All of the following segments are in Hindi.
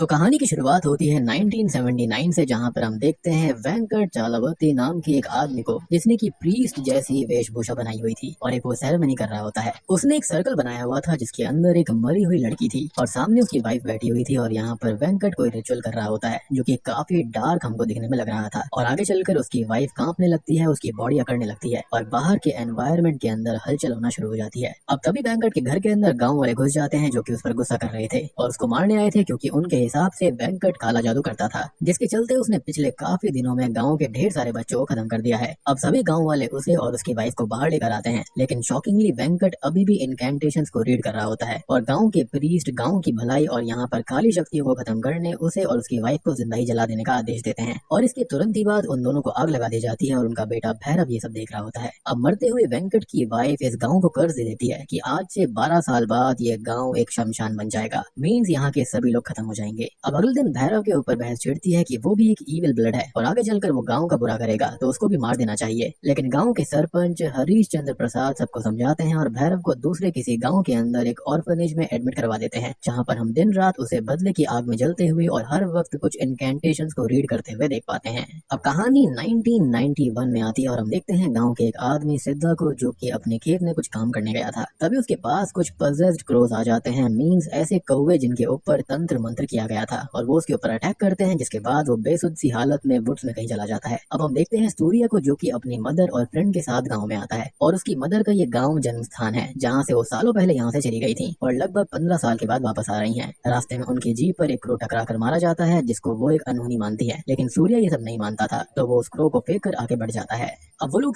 तो कहानी की शुरुआत होती है 1979 से, जहां पर हम देखते हैं वेंकट चालावती नाम के एक आदमी को, जिसने की प्रीस्ट जैसी वेशभूषा बनाई हुई थी और एक वो सेरेमनी कर रहा होता है। उसने एक सर्कल बनाया हुआ था जिसके अंदर एक मरी हुई लड़की थी और सामने उसकी वाइफ बैठी हुई थी और यहाँ पर वेंकट कोई रिचुअल कर रहा होता है जो कि काफी डार्क हमको दिखने में लग रहा था। और आगे चलकर उसकी वाइफ कांपने लगती है, उसकी बॉडी अकड़ने लगती है और बाहर के एनवायरनमेंट के अंदर हलचल होना शुरू हो जाती है। अब तभी वेंकट के घर के अंदर गाँव वाले घुस जाते हैं जो की उस पर गुस्सा कर रहे थे और उसको मारने आए थे, क्योंकि उनके हिसाब से वेंकट काला जादू करता था, जिसके चलते उसने पिछले काफी दिनों में गांव के ढेर सारे बच्चों को खत्म कर दिया है। अब सभी गांव वाले उसे और उसकी वाइफ को बाहर लेकर आते हैं, लेकिन शॉकिंगली वेंकट अभी भी इनकैंटेशंस को रीड कर रहा होता है और गांव के प्रीस्ट गांव की भलाई और यहाँ पर काली शक्तियों को खत्म करने उसे और उसकी वाइफ को जिंदा ही जला देने का आदेश देते हैं। और इसके तुरंत ही बाद उन दोनों को आग लगा दी जाती है और उनका बेटा भैरव ये सब देख रहा होता है। अब मरते हुए वेंकट की वाइफ इस गाँव को कर्ज दे देती है कि आज से 12 साल बाद ये गाँव एक शमशान बन जाएगा, मीन्स यहाँ के सभी लोग खत्म हो जाएंगे। अब अगले दिन भैरव के ऊपर बहस छिड़ती है कि वो भी एक ईविल ब्लड है और आगे चलकर वो गांव का बुरा करेगा तो उसको भी मार देना चाहिए। लेकिन गांव के सरपंच हरीश चंद्र प्रसाद सबको समझाते हैं और भैरव को दूसरे किसी गांव के अंदर एक ऑर्फनेज में एडमिट करवा देते हैं, जहां पर हम दिन रात उसे बदले की आग में जलते हुए और हर वक्त कुछ इनकैंटेशंस को रीड करते हुए देख पाते हैं। अब कहानी 1991 में आती है और हम देखते हैं गाँव के एक आदमी सिद्धा को, जो की अपने खेत में कुछ काम करने गया था। तभी उसके पास कुछ पजेस्ड क्रोज आ जाते हैं, मीन्स ऐसे कौवे जिनके ऊपर तंत्र मंत्र किया गया था, और वो उसके ऊपर अटैक करते हैं, जिसके बाद वो बेसुध सी हालत में वुड्स में कहीं चला जाता है। अब हम देखते हैं सूर्या को, जो कि अपनी मदर और फ्रेंड के साथ गांव में आता है और उसकी मदर का ये गांव जन्म स्थान है, जहां से वो सालों पहले यहाँ से चली गई थी और लगभग 15 साल के बाद वापस आ रही हैं। रास्ते में उनकी जीप पर एक क्रो टकरा कर मारा जाता है, जिसको वो एक अनहोनी मानती है, लेकिन सूर्या ये सब नहीं मानता था, तो वो उस क्रो को फेंक कर आगे बढ़ जाता है। अब वो लोग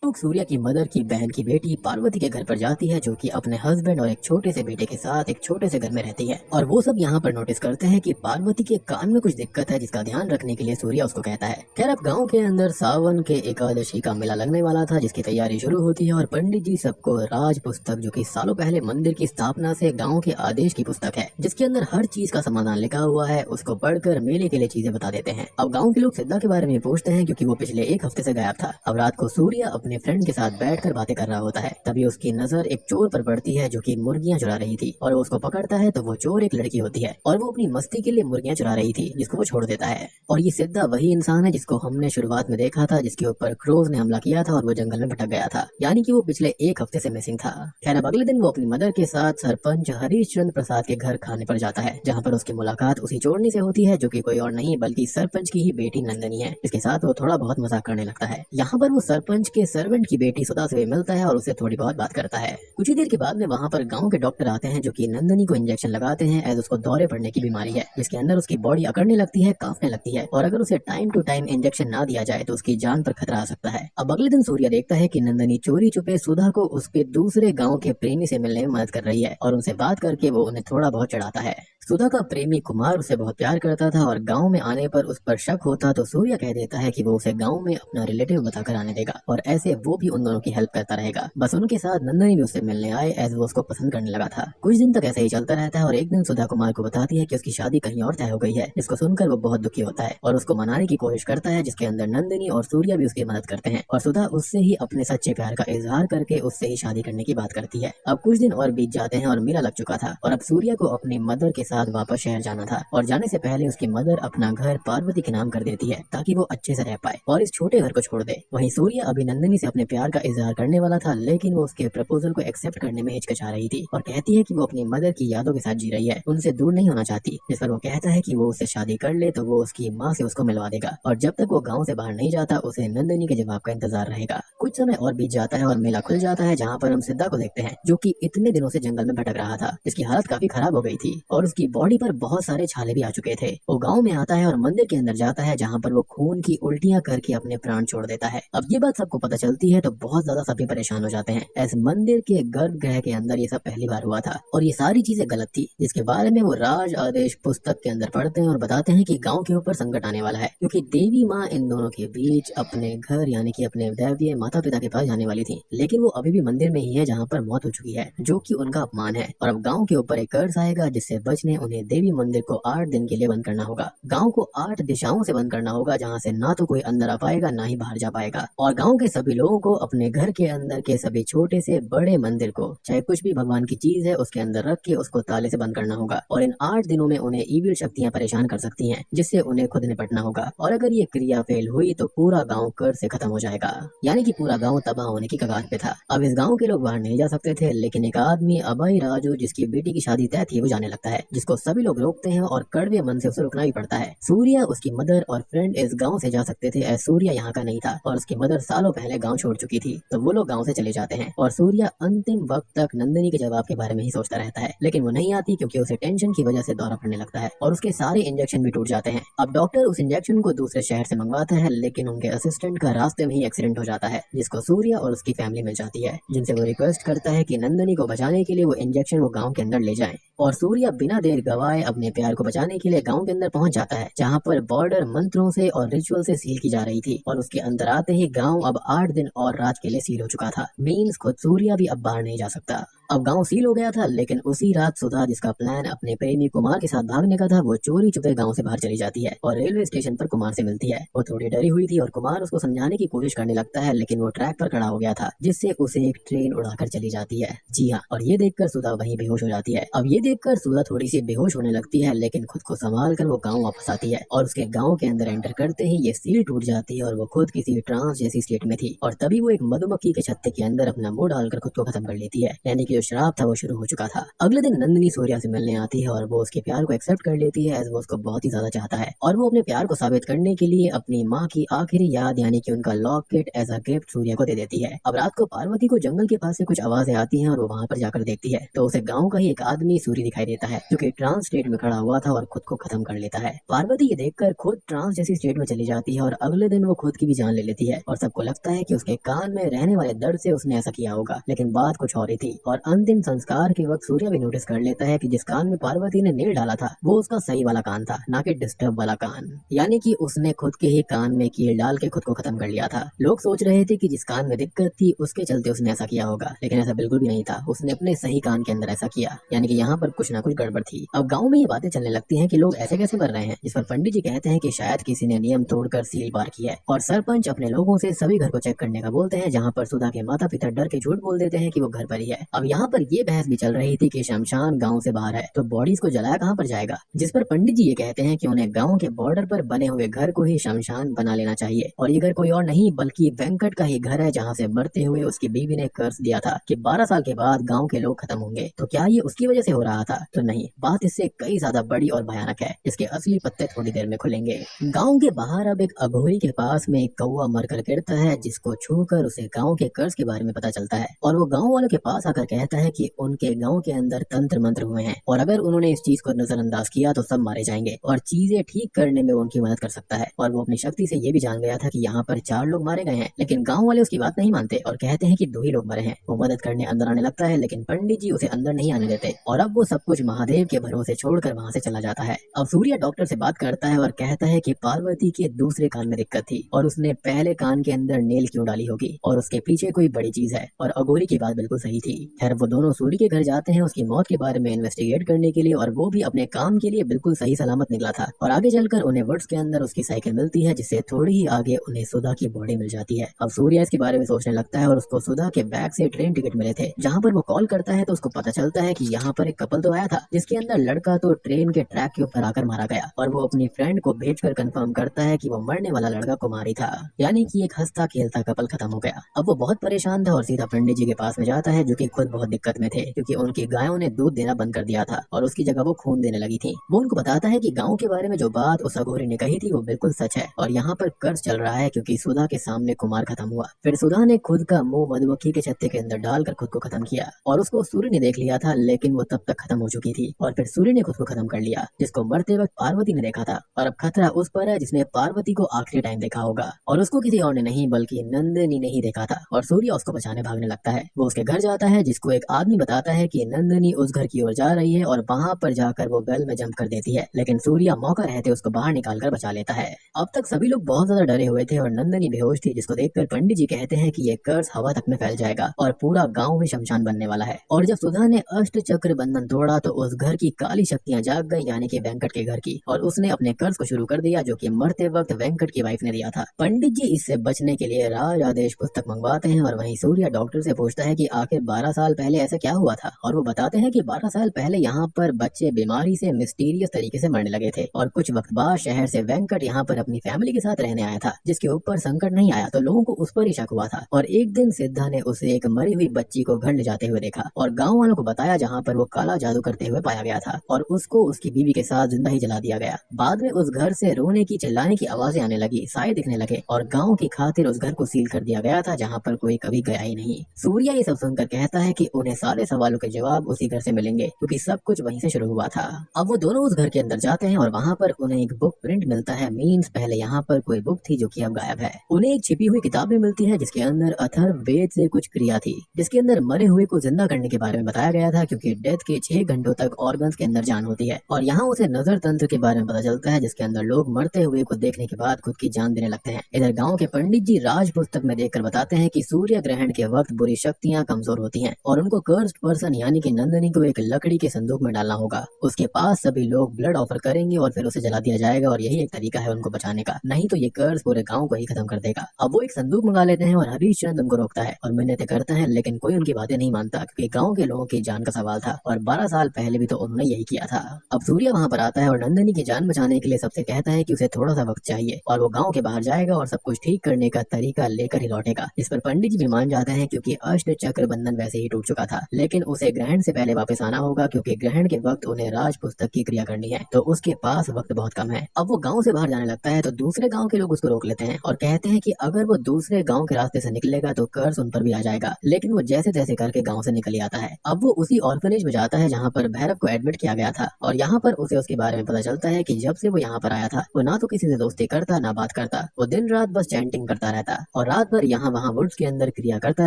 सूर्या की मदर की बहन की बेटी पार्वती के घर पर जाती है, जो कि अपने हस्बैंड और एक छोटे से बेटे के साथ एक छोटे से घर में रहती है। और वो सब यहाँ पर नोटिस करते हैं कि पार्वती के कान में कुछ दिक्कत है, जिसका ध्यान रखने के लिए सूर्या उसको कहता है। खैर, अब गाँव के अंदर सावन के एकादशी का मेला लगने वाला था, जिसकी तैयारी शुरू होती है और पंडित जी सबको राज पुस्तक, जो कि सालों पहले मंदिर की स्थापना से गाँव के आदेश की पुस्तक है, जिसके अंदर हर चीज का समाधान लिखा हुआ है, उसको पढ़कर मेले के लिए चीजें बता देते हैं। अब गाँव के लोग सिद्धा के बारे में पूछते हैं, क्योंकि वो पिछले एक हफ्ते से गायब था। अब रात को सूर्या अपने फ्रेंड के साथ बैठकर बातें कर रहा होता है, तभी उसकी नजर एक चोर पर पड़ती है, जो कि मुर्गियां चुरा रही थी, और वो उसको पकड़ता है तो वो चोर एक लड़की होती है और वो अपनी मस्ती के लिए मुर्गियां चुरा रही थी, जिसको वो छोड़ देता है। और ये सिद्धा वही इंसान है जिसको हमने शुरुआत में देखा था, जिसके ऊपर क्रोज ने हमला किया था और वो जंगल में भटक गया था, यानी कि वो पिछले एक हफ्ते से मिसिंग था। खैर, अब अगले दिन वो अपनी मदर के साथ सरपंच हरीश चंद्र प्रसाद के घर खाने पर जाता है, जहाँ पर उसकी मुलाकात उसी चोरनी से होती है, जो कि कोई और नहीं बल्कि सरपंच की ही बेटी नंदनी है। इसके साथ वो थोड़ा बहुत मजाक करने लगता है। यहाँ पर वो सरपंच के सर्वेंट की बेटी सुधा से मिलता है और उससे थोड़ी बहुत बात करता है। कुछ ही देर के बाद में वहाँ पर गांव के डॉक्टर आते हैं, जो कि नंदनी को इंजेक्शन लगाते हैं, एज उसको दौरे पड़ने की बीमारी है, जिसके अंदर उसकी बॉडी अकड़ने लगती है, कांपने लगती है, और अगर उसे टाइम टू टाइम इंजेक्शन ना दिया जाए तो उसकी जान पर खतरा आ सकता है। अब अगले दिन सूर्य देखता है कि नंदनी चोरी छुपे सुधा को उसके दूसरे गाँव के प्रेमी से मिलने में मदद कर रही है और उनसे बात करके वो उन्हें थोड़ा बहुत चढ़ाता है। सुधा का प्रेमी कुमार उसे बहुत प्यार करता था और गांव में आने पर उस पर शक होता तो सूर्य कह देता है कि वो उसे गांव में अपना रिलेटिव बताकर आने देगा और ऐसे वो भी उन दोनों की हेल्प करता रहेगा। बस उनके साथ नंदनी भी उससे मिलने आए, एज वो उसको पसंद करने लगा था। कुछ दिन तक ऐसे ही चलता रहता है और एक दिन सुधा कुमार को बताती है कि उसकी शादी कहीं और तय हो गई है, जिसको सुनकर वो बहुत दुखी होता है और उसको मनाने की कोशिश करता है, जिसके अंदर नंदनी और सूर्य भी उसकी मदद करते हैं और सुधा उससे ही अपने सच्चे प्यार का इजहार करके उससे ही शादी करने की बात करती है। अब कुछ दिन और बीत जाते हैं और मेला लग चुका था और अब सूर्य को अपनी मदर के साथ वापस शहर जाना था और जाने से पहले उसकी मदर अपना घर पार्वती के नाम कर देती है, ताकि वो अच्छे से रह पाए और इस छोटे घर को छोड़ दे। वहीं सूर्य अभी नंदनी से अपने प्यार का इजहार करने वाला था, लेकिन वो उसके प्रपोजल को एक्सेप्ट करने में हिचकिचा रही थी और कहती है कि वो अपनी मदर की यादों के साथ जी रही है, उनसे दूर नहीं होना चाहती। जिस पर वो कहता है कि वो उससे शादी कर ले तो वो उसकी माँ से उसको मिलवा देगा और जब तक वो गाँव से बाहर नहीं जाता उसे नंदनी के जवाब का इंतजार रहेगा। कुछ समय और बीत जाता है और मेला खुल जाता है, जहाँ पर हम सिद्धा को देखते हैं, जो कि इतने दिनों से जंगल में भटक रहा था, जिसकी हालत काफी खराब हो गई थी और उसकी बॉडी पर बहुत सारे छाले भी आ चुके थे। वो गांव में आता है और मंदिर के अंदर जाता है, जहाँ पर वो खून की उल्टियां करके अपने प्राण छोड़ देता है। अब ये बात सबको पता चलती है तो बहुत ज्यादा सभी परेशान हो जाते हैं। ऐसे मंदिर के गर्भगृह के अंदर ये सब पहली बार हुआ था और ये सारी चीजें गलत थी, जिसके बारे में वो राज आदेश पुस्तक के अंदर पढ़ते हैं और बताते हैं कि गाँव के ऊपर संकट आने वाला है, क्योंकि देवी माँ इन दोनों के बीच अपने घर यानी कि अपने दैवीय माता पिता के पास जाने वाली थी, लेकिन वो अभी भी मंदिर में ही है, जहाँ पर मौत हो चुकी है, जो कि उनका अपमान है। और अब गाँव के ऊपर एक कर्ज आएगा, जिससे बचने में उन्हें देवी मंदिर को 8 दिन के लिए बंद करना होगा। गांव को 8 दिशाओं से बंद करना होगा, जहां से ना तो कोई अंदर आ पाएगा ना ही बाहर जा पाएगा। और गांव के सभी लोगों को अपने घर के अंदर के सभी छोटे से बड़े मंदिर को, चाहे कुछ भी भगवान की चीज है, उसके अंदर रख के उसको ताले से बंद करना होगा। और इन 8 दिनों में उन्हें ईविल शक्तियां परेशान कर सकती हैं, जिससे उन्हें खुद निपटना होगा। और अगर ये क्रिया फेल हुई तो पूरा गाँव कर्ज से खत्म हो जाएगा, यानी कि पूरा गाँव तबाह होने की कगार पे था। अब इस गाँव के लोग बाहर नहीं जा सकते थे, लेकिन एक आदमी अभय राजू, जिसकी बेटी की शादी तय थी, वो जाने लगता है, जिसको सभी लोग रोकते हैं और कड़वे मन से उसे रुकना भी पड़ता है। सूर्या, उसकी मदर और फ्रेंड इस गांव से जा सकते थे, एज सूर्या यहाँ का नहीं था और उसकी मदर सालों पहले गांव छोड़ चुकी थी, तो वो लोग गांव से चले जाते हैं। और सूर्या अंतिम वक्त तक नंदिनी के जवाब के बारे में ही सोचता रहता है, लेकिन वो नहीं आती क्योंकि उसे टेंशन की वजह से दौरा पड़ने लगता है और उसके सारे इंजेक्शन भी टूट जाते हैं। अब डॉक्टर उस इंजेक्शन को दूसरे शहर से मंगवाता है, लेकिन उनके असिस्टेंट का रास्ते में ही एक्सीडेंट हो जाता है, जिसको सूर्या और उसकी फैमिली मिल जाती है, जिनसे वो रिक्वेस्ट करता है कि नंदिनी को बचाने के लिए वो इंजेक्शन वो गाँव के अंदर ले जाए। और सूर्या बिना देर गवाए अपने प्यार को बचाने के लिए गांव के अंदर पहुंच जाता है, जहां पर बॉर्डर मंत्रों से और रिचुअल से सील की जा रही थी। और उसके अंदर आते ही गांव अब 8 दिन और रात के लिए सील हो चुका था। मीन्स खुद सूर्या भी अब बाहर नहीं जा सकता। अब गांव सील हो गया था, लेकिन उसी रात सुधा, जिसका प्लान अपने प्रेमी कुमार के साथ भागने का था, वो चोरी छुपे गांव से बाहर चली जाती है और रेलवे स्टेशन पर कुमार से मिलती है। वो थोड़ी डरी हुई थी और कुमार उसको समझाने की कोशिश करने लगता है, लेकिन वो ट्रैक पर खड़ा हो गया था, जिससे उसे एक ट्रेन उड़ाकर चली जाती है। जी हाँ, और ये देखकर सुधा वहीं बेहोश हो जाती है। अब ये देखकर सुधा थोड़ी सी बेहोश होने लगती है, लेकिन खुद को संभाल कर वो गाँव वापस आती है और उसके गाँव के अंदर एंटर करते ही ये सील टूट जाती है और वो खुद किसी ट्रांस जैसी स्टेट में थी। और तभी वो एक मधुमक्खी के छत्ते के अंदर अपना मुंह डालकर खुद को खत्म कर लेती है, यानी कि जो शराब था वो शुरू हो चुका था। अगले दिन नंदिनी सूर्या से मिलने आती है और वो उसके प्यार को एक्सेप्ट कर लेती है, एज वो उसको बहुत ही ज्यादा चाहता है। और वो अपने प्यार को साबित करने के लिए अपनी माँ की आखिरी याद, यानी कि उनका locket, as a gift Surya को दे देती है। अब रात को पार्वती को जंगल के पास से कुछ आवाजें आती हैं और वो वहाँ पर जाकर देखती है, तो उसे गाँव का ही एक आदमी सूर्य दिखाई देता है, जो कि ट्रांस स्टेट में खड़ा हुआ था और खुद को खत्म कर लेता है। पार्वती ये देखकर खुद ट्रांस जैसी स्टेट में चली जाती है और अगले दिन वो खुद की भी जान ले लेती है। और सबको लगता है कि उसके कान में रहने वाले दर्द से उसने ऐसा किया होगा, लेकिन बात कुछ और ही थी। और अंतिम संस्कार के वक्त सूर्या भी नोटिस कर लेता है कि जिस कान में पार्वती ने नील डाला था वो उसका सही वाला कान था, ना कि डिस्टर्ब वाला कान, यानी कि उसने खुद के ही कान में कील डाल के खुद को खत्म कर लिया था। लोग सोच रहे थे कि जिस कान में दिक्कत थी उसके चलते उसने ऐसा किया होगा, लेकिन ऐसा बिल्कुल भी नहीं था। उसने अपने सही कान के अंदर ऐसा किया, यानी कि यहाँ पर कुछ ना कुछ गड़बड़ थी। अब गाँव में ये बातें चलने लगती हैं कि लोग ऐसे कैसे मर रहे हैं, जिस पर पंडित जी कहते हैं कि शायद किसी ने नियम तोड़कर सील पार किया है। और सरपंच अपने लोगों से सभी घर को चेक करने का बोलते हैं, जहाँ पर सुधा के माता पिता डर के झूठ बोल देते हैं कि वो घर पर ही है। अब यहाँ पर ये बहस भी चल रही थी कि शमशान गाँव से बाहर है, तो बॉडीज को जलाया कहाँ पर जाएगा, जिस पर पंडित जी ये कहते हैं कि उन्हें गाँव के बॉर्डर पर बने हुए घर को ही शमशान बना लेना चाहिए। और ये घर कोई और नहीं बल्कि वेंकट का ही घर है, जहाँ से मरते हुए उसकी बीवी ने कर्ज दिया था कि 12 साल के बाद गाँव के लोग खत्म होंगे। तो क्या ये उसकी वजह से हो रहा था? तो नहीं, बात इससे कई ज्यादा बड़ी और भयानक है, इसके असली पत्ते थोड़ी देर में खुलेंगे। गाँव के बाहर अब एक अघोरी के पास में एक कौवा मरकर गिरता है, जिसको छूकर उसे गाँव के कर्ज के बारे में पता चलता है। और वो गाँव वालों के पास आकर कहता है कि उनके गाँव के अंदर तंत्र मंत्र हुए हैं और अगर उन्होंने इस चीज को नजरअंदाज किया तो सब मारे जाएंगे और चीजें ठीक करने में वो उनकी मदद कर सकता है। और वो अपनी शक्ति से ये भी जान गया था कि यहाँ पर 4 लोग मारे गए हैं, लेकिन गाँव वाले उसकी बात नहीं मानते और कहते हैं कि 2 ही लोग मरे हैं। वो मदद करने अंदर आने लगता है, लेकिन पंडित जी उसे अंदर नहीं आने देते और अब वो सब कुछ महादेव के भरोसे छोड़कर वहाँ से चला जाता है। अब सूर्या डॉक्टर से बात करता है और कहता है कि पार्वती के दूसरे कान में दिक्कत थी और उसने पहले कान के अंदर नेल क्यों डाली होगी और उसके पीछे कोई बड़ी चीज है। और अघोरी की बात बिल्कुल सही थी। खैर वो दोनों सूर्य के घर जाते हैं उसकी मौत के बारे में इन्वेस्टिगेट करने के लिए, और वो भी अपने काम के लिए बिल्कुल सही सलामत निकला था। और आगे चलकर उन्हें वुड्स के अंदर उसकी साइकिल मिलती है, जिससे थोड़ी ही आगे उन्हें सुधा की बॉडी मिल जाती है। अब सूर्या इसके बारे में सोचने लगता है और उसको सुधा के बैग से ट्रेन टिकट मिले थे, जहाँ पर वो कॉल करता है तो उसको पता चलता है कि यहाँ पर एक कपल तो आया था, जिसके अंदर लड़का तो ट्रेन के ट्रैक के ऊपर आकर मारा गया और वो अपनी फ्रेंड को भेजकर कंफर्म करता है कि वो मरने वाला लड़का कुमारी था, यानी कि एक हंसता खेलता कपल खत्म हो गया। अब वो बहुत परेशान था और सीधा पंडित जी के पास में जाता है, जो कि खुद बहुत दिक्कत में थे क्योंकि उनकी गायों ने दूध देना बंद कर दिया था और उसकी जगह वो खून देने लगी थी। वो उनको बताता है कि गाँव के बारे में जो बात उस अघोरी ने कही थी वो बिल्कुल सच है और यहाँ पर कर्ज चल रहा है क्योंकि सुधा के सामने कुमार खत्म हुआ। फिर सुधा ने खुद का मुंह मधुमक्खी के छत्ते के अंदर डालकर खुद को खत्म किया और उसको सूर्य ने देख लिया था, लेकिन वो तब तक खत्म हो चुकी थी और फिर सूर्य ने खुद को खत्म कर लिया, जिसको मरते वक्त पार्वती ने देखा था। और अब खतरा उस पर है जिसने पार्वती को आखिरी टाइम देखा होगा और उसको किसी और ने नहीं बल्कि नंदिनी ने ही देखा था। और सूर्य उसको बचाने भागने लगता है। वो उसके घर जाता है जिसको को एक आदमी बताता है कि नंदिनी उस घर की ओर जा रही है और वहाँ पर जाकर वो वेल में जंप कर देती है, लेकिन सूर्या मौका रहते उसको बाहर निकालकर बचा लेता है। अब तक सभी लोग बहुत ज्यादा डरे हुए थे और नंदिनी बेहोश थी, जिसको देखकर पंडित जी कहते हैं कि ये कर्ज हवा तक में फैल जाएगा और पूरा गाँव में शमशान बनने वाला है। और जब सुधा ने अष्ट चक्र बंधन तोड़ा तो उस घर की काली शक्तियां जाग गई, यानी कि वेंकट के घर की, और उसने अपने कर्ज को शुरू कर दिया जो कि मरते वक्त वेंकट की वाइफ ने दिया था। पंडित जी इससे बचने के लिए राज आदेश पुस्तक मंगवाते हैं और वहीं सूर्या डॉक्टर से पूछता है कि आखिर 12 साल पहले ऐसा क्या हुआ था, और वो बताते हैं कि 12 साल पहले यहाँ पर बच्चे बीमारी से मिस्टीरियस तरीके से मरने लगे थे और कुछ वक्त बाद शहर से वेंकट यहाँ पर अपनी फैमिली के साथ रहने आया था, जिसके ऊपर संकट नहीं आया तो लोगों को उस पर ही शक हुआ था। और एक दिन सिद्धा ने उसे एक मरी हुई बच्ची को घर ले जाते हुए देखा और गाँव वालों को बताया जहाँ पर वो काला जादू करते हुए पाया गया था और उसको उसकी बीवी के साथ जिंदा ही जला दिया गया। बाद में उस घर से रोने की चिल्लाने की आवाजें आने लगी, साए दिखने लगे और गांव की खातिर उस घर को सील कर दिया गया था जहां पर कोई कभी गया ही नहीं। सूर्या ये सब सुनकर कहता है कि उन्हें सारे सवालों के जवाब उसी घर से मिलेंगे क्योंकि सब कुछ वहीं से शुरू हुआ था। अब वो दोनों उस घर के अंदर जाते हैं और वहाँ पर उन्हें एक बुक प्रिंट मिलता है। मीन्स पहले यहाँ पर कोई बुक थी जो कि अब गायब है। उन्हें एक छिपी हुई किताब भी मिलती है जिसके अंदर अथर्व वेद से कुछ क्रिया थी, जिसके अंदर मरे हुए को जिंदा करने के बारे में बताया गया था क्योंकि डेथ के 6 घंटों तक ऑर्गन्स के अंदर जान होती है। और यहाँ उसे नजर तंत्र के बारे में पता चलता है जिसके अंदर लोग मरते हुए को देखने के बाद खुद की जान देने लगते हैं। इधर गांव के पंडित जी राज पुस्तक में देखकर बताते हैं कि सूर्य ग्रहण के वक्त बुरी शक्तियां कमजोर होती हैं और उनको कर्स्ड पर्सन यानी कि नंदिनी को एक लकड़ी के संदूक में डालना होगा। उसके पास सभी लोग ब्लड ऑफर करेंगे और फिर उसे जला दिया जाएगा और यही एक तरीका है उनको बचाने का, नहीं तो ये कर्ज पूरे गाँव को ही खत्म कर देगा। अब वो एक संदूक मंगा लेते हैं और हरीशचंद उनको रोकता है और मिन्नतें करता है, लेकिन कोई उनकी बातें नहीं मानता क्योंकि गाँव के लोगों की जान का सवाल था और 12 साल पहले भी तो उन्होंने यही किया था। अब सूर्य वहाँ पर आता है और नंदिनी की जान बचाने के लिए सबसे कहता है कि उसे थोड़ा सा वक्त चाहिए और वो गांव के बाहर जाएगा और सब कुछ ठीक करने का तरीका लेकर ही लौटेगा। इस पर पंडित जी भी मान जाते हैं क्योंकि अष्ट चक्र बंधन वैसे ही टूट चुका था, लेकिन उसे ग्रहण से पहले वापस आना होगा क्योंकि ग्रहण के वक्त उन्हें राज पुस्तक की क्रिया करनी है, तो उसके पास वक्त बहुत कम है। अब वो गाँव से बाहर जाने लगता है तो दूसरे गाँव के लोग उसको रोक लेते हैं और कहते हैं कि अगर वो दूसरे गाँव के रास्ते से निकलेगा तो कर्ज उन पर भी आ जाएगा, लेकिन वो जैसे तैसे करके गाँव से निकल आता है। अब वो उसी ऑर्फनेज में जाता है जहाँ पर भैरव को एडमिट किया गया था और यहाँ पर उसे उसके बारे में पता चलता है कि जब से वो यहाँ पर आया था वो ना तो किसी से दोस्ती करता ना बात करता, वो दिन रात बस चैंटिंग करता रहता और रात भर यहाँ वहाँ वुड्स के अंदर क्रिया करता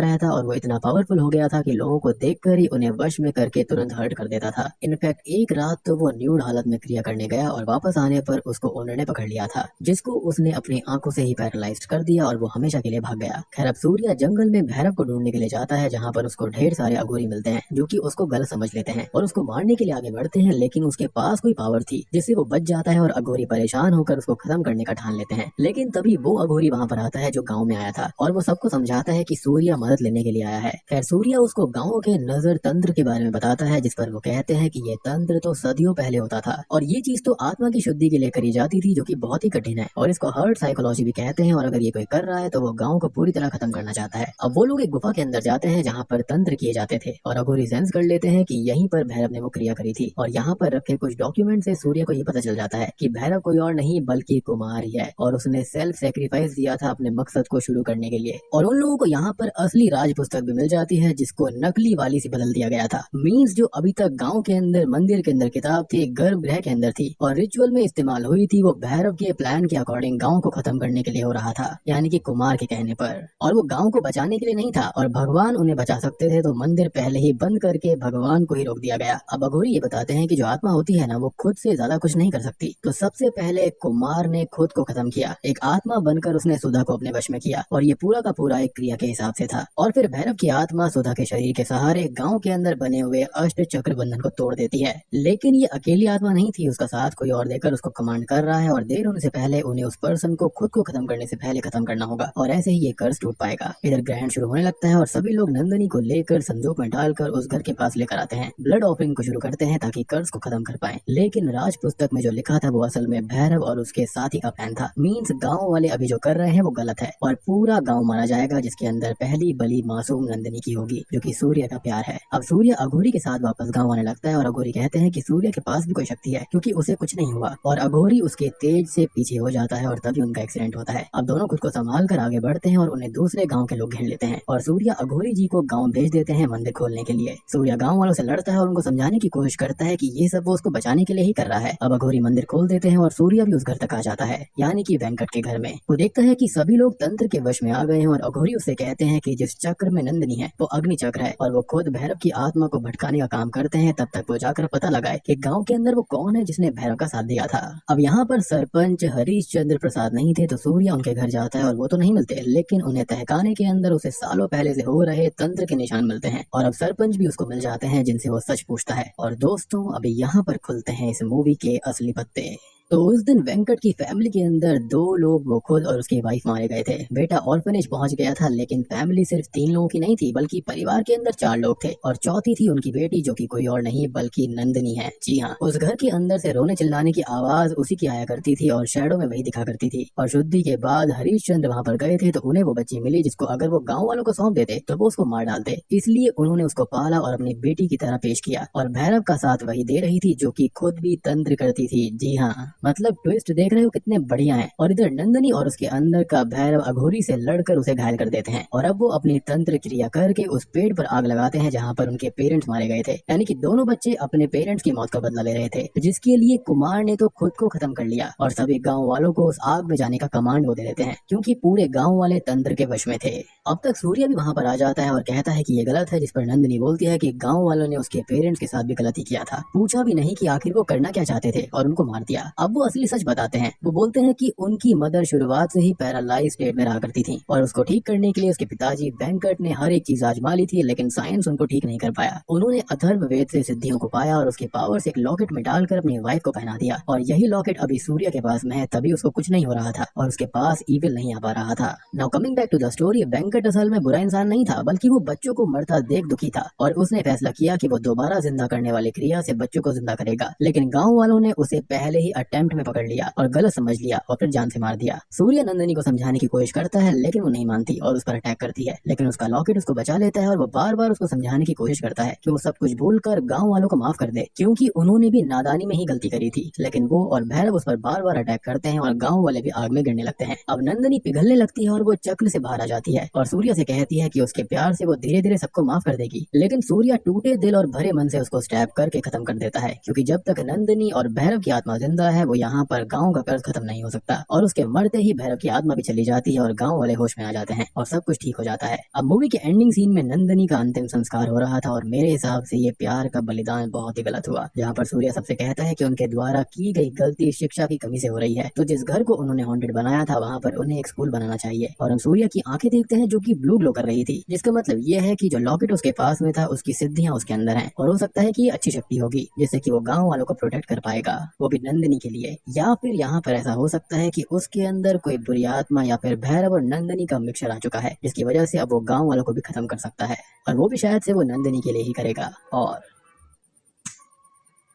रहता और वो इतना पावरफुल हो गया था कि लोगों को देखकर ही उन्हें वश में करके तुरंत हर्ट कर देता था। इनफैक्ट एक रात तो वो न्यूड हालत में क्रिया करने गया और वापस आने पर उसको ओनर ने पकड़ लिया था, जिसको उसने अपनी आंखों से ही पैरालाइज कर दिया और वो हमेशा के लिए भाग गया। खैर अब सूर्या जंगल में भैरव को ढूंढने के लिए जाता है जहाँ पर उसको ढेर सारे अघोरी मिलते हैं जो कि उसको गलत समझ लेते हैं और उसको मारने के लिए आगे बढ़ते हैं, लेकिन उसके पास कोई पावर थी जिससे वो बच जाता है और अघोरी परेशान होकर उसको खत्म करने का ठान लेते हैं। लेकिन तभी वो अघोरी वहाँ पर आता है जो गाँव में आया था और वो सबको समझाता है कि सूर्या मदद लेने के लिए आया है। खैर सूर्या उसको गाँव के नजर तंत्र के बारे में बताता है जिस पर वो कहते हैं कि ये तंत्र तो सदियों पहले होता था और ये चीज तो आत्मा की शुद्धि के लिए करी जाती थी जो कि बहुत ही कठिन है और इसको हर्ट साइकोलॉजी भी कहते हैं और अगर ये कोई कर रहा है तो वो गाँव को पूरी तरह खत्म करना चाहता है। अब वो लोग एक गुफा के अंदर जाते हैं जहाँ पर तंत्र किए जाते थे और अघोरी सेंस कर लेते हैं कि यहीं पर भैरव ने वो क्रिया करी थी और यहाँ पर रखे कुछ डॉक्यूमेंट से सूर्य को ये पता चल जाता है कि भैरव कोई और नहीं बल्कि कुमार ही है और उसने सेल्फ सेक्रीफाइस दिया था अपने मकसद को शुरू करने के लिए। और उन लोगों को यहाँ पर असली राज पुस्तक भी मिल जाती है जिसको नकली वाली से बदल दिया गया था। मीन्स जो अभी तक गाँव के अंदर मंदिर के अंदर किताब थी गर्भगृह के अंदर थी और रिचुअल में इस्तेमाल हुई थी वो भैरव के प्लान के अकॉर्डिंग गाँव को खत्म करने के लिए हो रहा था, यानी कि कुमार के कहने पर। और वो गाँव को बचाने के लिए नहीं था और भगवान उन्हें बचा सकते थे तो मंदिर पहले ही बंद करके भगवान को ही रोक दिया गया। अब अघोरी ये बताते हैं कि जो आत्मा होती है ना वो खुद से ज्यादा कुछ नहीं कर सकती, तो सबसे पहले कुमार ने खुद को खत्म किया, एक आत्मा बनकर उसने सुधा को अपने वश में किया और ये पूरा का पूरा एक क्रिया के हिसाब से था। और फिर भैरव की आत्मा सुधा के शरीर के सहारे गाँव के अंदर बने हुए अष्ट चक्र बंधन को तोड़ देती है, लेकिन ये अकेली आत्मा नहीं थी, उसका साथ कोई और देकर उसको कमांड कर रहा है और देर होने से पहले उन्हें उस पर्सन को खुद को खत्म करने से पहले खत्म करना होगा और ऐसे ही ये कर्ज टूट पाएगा। इधर ग्रहण शुरू होने लगता है और सभी लोग नंदिनी को लेकर संदूक में डालकर उस घर के पास लेकर आते हैं, ब्लड ऑफरिंग को शुरू करते हैं ताकि कर्ज को खत्म कर पाए। लेकिन राज पुस्तक में जो लिखा था वो असल में भैरव और उसके साथी का प्लान था। मीन्स गाँव वाले अभी जो कर रहे हैं वो गलत है और पूरा गाँव मारा जाएगा जिसके अंदर पहली बली मासूम नंदिनी की होगी जो कि सूर्य का प्यार है। अब सूर्य अघोरी के साथ वापस गाँव आने लगता है और अघोरी कहते हैं कि सूर्य के पास भी कोई शक्ति है क्योंकि उसे कुछ नहीं हुआ और अघोरी उसके तेज से पीछे हो जाता है और तभी उनका एक्सीडेंट होता है। अब दोनों खुद को संभाल कर आगे बढ़ते हैं और उन्हें दूसरे गाँव के लोग घेर लेते हैं और सूर्य अघोरी जी को गाँव भेज देते हैं मंदिर खोलने के लिए। सूर्य गाँव वालों से लड़ता है और उनको समझाने की कोशिश करता है कि ये सब वो उसको बचाने के लिए ही कर रहा है। अब अघोरी मंदिर खोल देते हैं और सूर्य भी उस घर तक आ जाता है, यानी कि वेंकट के घर में। वो देखता है कि सभी लोग तंत्र के वश में आ गए हैं और अघोरी उससे कहते हैं कि जिस चक्र में नंदिनी है वो अग्नि चक्र है और वो खुद भैरव की आत्मा को भटकाने का काम करते हैं, तब तक वो जाकर पता लगाए कि गांव के अंदर वो कौन है जिसने भैरव का साथ दिया था। अब यहाँ पर सरपंच हरीश चंद्र प्रसाद नहीं थे, तो सूर्या उनके घर जाता है और वो तो नहीं मिलते, लेकिन उन्हें तहखाने के अंदर उसे सालों पहले से हो रहे तंत्र के निशान मिलते हैं और अब सरपंच भी उसको मिल जाते हैं, जिनसे वो सच पूछता है। और दोस्तों, अभी यहाँ पर खुलते हैं इस मूवी के असली पत्ते। तो उस दिन वेंकट की फैमिली के अंदर 2 लोग, वो खुद और उसकी वाइफ, मारे गए थे। बेटा ऑर्फनेज पहुंच गया था, लेकिन फैमिली सिर्फ 3 लोगों की नहीं थी, बल्कि परिवार के अंदर 4 लोग थे और चौथी थी उनकी बेटी, जो कि कोई और नहीं बल्कि नंदनी है। जी हाँ, उस घर के अंदर से रोने चिल्लाने की आवाज उसी की आया करती थी और शैडो में वही दिखा करती थी। और शुद्धि के बाद हरीश चंद्र वहाँ पर गए थे, तो उन्हें वो बच्ची मिली जिसको अगर वो गाँव वालों को सौंप देते तो वो उसको मार डालते। इसलिए उन्होंने उसको पाला और अपनी बेटी की तरह पेश किया और भैरव का साथ वही दे रही थी, जो कि खुद भी तंत्र करती थी। जी हाँ, मतलब ट्विस्ट देख रहे हो कितने बढ़िया हैं। और इधर नंदनी और उसके अंदर का भैरव अघोरी से लड़कर उसे घायल कर देते हैं और अब वो अपनी तंत्र क्रिया करके उस पेड़ पर आग लगाते हैं जहाँ पर उनके पेरेंट्स मारे गए थे। यानी कि दोनों बच्चे अपने पेरेंट्स की मौत का बदला ले रहे थे, जिसके लिए कुमार ने तो खुद को खत्म कर लिया और सभी गाँव वालों को उस आग में जाने का कमांड वो दे देते हैं, क्योंकि पूरे गाँव वाले तंत्र के वश में थे। अब तक सूर्य भी वहाँ पर आ जाता है और कहता है कि ये गलत है, जिस पर नंदनी बोलती है कि गाँव वालों ने उसके पेरेंट्स के साथ भी गलती किया था, पूछा भी नहीं कि आखिर वो करना क्या चाहते थे और उनको मार दिया। अब वो असली सच बताते हैं। वो बोलते हैं कि उनकी मदर शुरुआत से ही पैरालाइज स्टेट में रहा करती थी और उसको ठीक करने के लिए उसके पिताजी वेंकट ने हर एक चीज आजमा ली थी, लेकिन साइंस उनको ठीक नहीं कर पाया। उन्होंने अथर्ववेद से सिद्धियों को पाया और उसके पावर से एक लॉकेट में डालकर अपनी वाइफ को पहना दिया और यही लॉकेट अभी सूर्य के पास में है, तभी उसको कुछ नहीं हो रहा था और उसके पास ईविल नहीं आ पा रहा था। Now coming back to the story, Venkat असल में बुरा इंसान नहीं था, बल्कि वो बच्चों को मरता देख दुखी था और उसने फैसला किया कि वो दोबारा जिंदा करने वाली क्रिया से बच्चों को जिंदा करेगा। लेकिन गाँव वालों ने उसे पहले ही अटेम्प्ट में पकड़ लिया और गलत समझ लिया और फिर जान से मार दिया। सूर्य नंदनी को समझाने की कोशिश करता है, लेकिन वो नहीं मानती और उस पर अटैक करती है, लेकिन उसका लॉकेट उसको बचा लेता है और वो बार बार उसको समझाने की कोशिश करता है कि वो सब कुछ भूलकर गांव वालों को माफ कर दे, क्योंकि उन्होंने भी नादानी में ही गलती करी थी। लेकिन वो और भैरव उस पर बार बार अटैक करते हैं और गाँव वाले भी आग में गिरने लगते हैं। अब नंदनी पिघलने लगती है और वो चक्र से बाहर आ जाती है और सूर्य से कहती है कि उसके प्यार से वो धीरे धीरे सबको माफ कर देगी, लेकिन सूर्य टूटे दिल और भरे मन से उसको स्टैप करके खत्म कर देता है, क्योंकि जब तक नंदनी और भैरव की आत्मा जिंदा है, वो यहाँ पर गाँव का कर्ज खत्म नहीं हो सकता। और उसके मरते ही भैरव की आत्मा भी चली जाती है और गांव वाले होश में आ जाते हैं और सब कुछ ठीक हो जाता है। अब मूवी के एंडिंग सीन में नंदनी का अंतिम संस्कार हो रहा था और मेरे हिसाब से ये प्यार का बलिदान बहुत ही गलत हुआ, जहाँ पर सूर्य सबसे कहता है कि उनके द्वारा की गई गलती शिक्षा की कमी से हो रही है, तो जिस घर को उन्होंने हॉन्टेड बनाया था वहाँ पर उन्हें एक स्कूल बनाना चाहिए। और हम सूर्य की आंखें देखते हैं जो कि ब्लू ग्लो कर रही थी, जिसका मतलब ये है कि जो लॉकेट उसके पास में था उसकी सिद्धियां उसके अंदर हैं और हो सकता है कि ये अच्छी शक्ति होगी जिससे कि वो गांव वालों को प्रोटेक्ट कर पाएगा, वो भी नंदनी के लिए। या फिर यहाँ पर ऐसा हो सकता है कि उसके अंदर कोई बुरी आत्मा या फिर भैरव और नंदनी का मिक्सचर आ चुका है, जिसकी वजह से अब वो गांव वालों को भी खत्म कर सकता है और वो भी शायद से वो नंदनी के लिए ही करेगा। और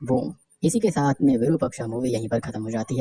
बूम, इसी के साथ में विरूपाक्षा मूवी यहीं पर खत्म हो जाती है।